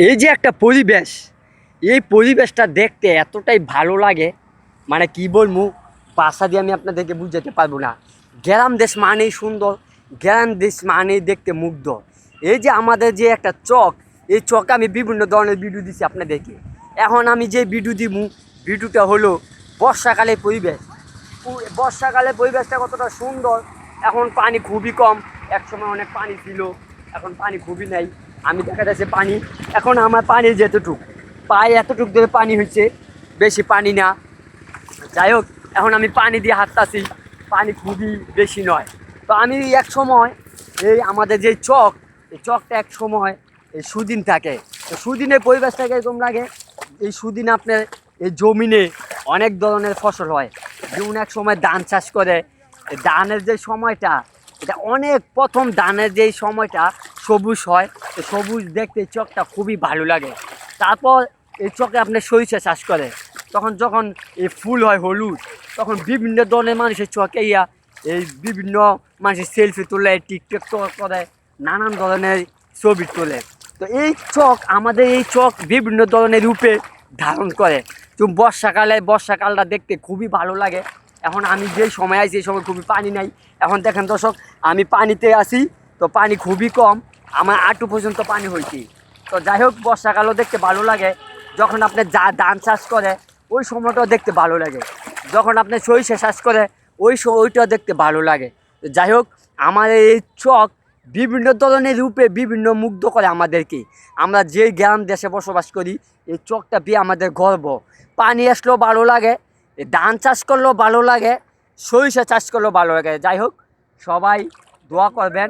এই যে একটা পরিবেশ, এই পরিবেশটা দেখতে এতটাই ভালো লাগে, মানে কি বলবো, ভাষা দিয়ে আমি আপনাদেরকে বুঝাতে পারবো না। গ্রাম দেশ মানেই সুন্দর, গ্রাম দেশ মানেই দেখতে মুগ্ধ। এই যে আমাদের যে একটা চক, এই চকে আমি বিভিন্ন ধরনের ভিডিও দিচ্ছি আপনাদেরকে। এখন আমি যে ভিডিও দিব, ভিডিওটা হলো বর্ষাকালের পরিবেশ। বর্ষাকালের পরিবেশটা কতটা সুন্দর। এখন পানি খুবই কম, একসময় অনেক পানি ছিল, এখন পানি খুবই নেই। আমি দেখা যাচ্ছে পানি, এখন আমার পানি যেতটুক পায়ে এতটুক ধরে পানি হচ্ছে, বেশি পানি না। যাই হোক, এখন আমি পানি দিয়ে হাঁটতাছি, পানি খুবই বেশি নয়। তো আমি এক সময়, এই আমাদের যে চক, এই চকটা এক সময় এই সুদিন থাকে। তো সুদিনের পরিবেশটাকে এরকম লাগে, এই সুদিন আপনার এই জমিনে অনেক ধরনের ফসল হয়। যেমন এক সময় ধান চাষ করে, এই ধানের যে সময়টা, এটা অনেক প্রথম ধানের যেই সময়টা সবুজ হয়, তো সবুজ দেখতে এই চকটা খুবই ভালো লাগে। তারপর এই চকে আপনার সরিষা চাষ করে, তখন যখন এই ফুল হয় হলুদ, তখন বিভিন্ন ধরনের মানুষের চকে এই বিভিন্ন মানুষের সেলফি তোলে, টিকটক করে, নানান ধরনের ছবি তোলে। তো এই চক, আমাদের এই চক বিভিন্ন ধরনের রূপে ধারণ করে। তো বর্ষাকালটা দেখতে খুবই ভালো লাগে। এখন আমি যেই সময় আছি, এই সময় খুবই পানি নাই। এখন দেখেন দর্শক, আমি পানিতে আছি, তো পানি খুবই কম, আমার আঁটু পর্যন্ত পানি হয়েছি। তো যাই হোক, বর্ষাকালও দেখতে ভালো লাগে। যখন আপনি ধান চাষ করে, ওই সময়টাও দেখতে ভালো লাগে। যখন আপনি সরিষা চাষ করে, ওইটাও দেখতে ভালো লাগে। তো যাই হোক, আমার এই চক বিভিন্ন ধরনের রূপে বিভিন্ন মুগ্ধ করে আমাদেরকে। আমরা যে গ্রাম দেশে বসবাস করি, এই চকটা পেয়ে আমাদের গর্ব। পানি আসলেও ভালো লাগে, ধান চাষ করলেও ভালো লাগে, সরিষা চাষ করলেও ভালো লাগে। যাই হোক, সবাই দোয়া করবেন।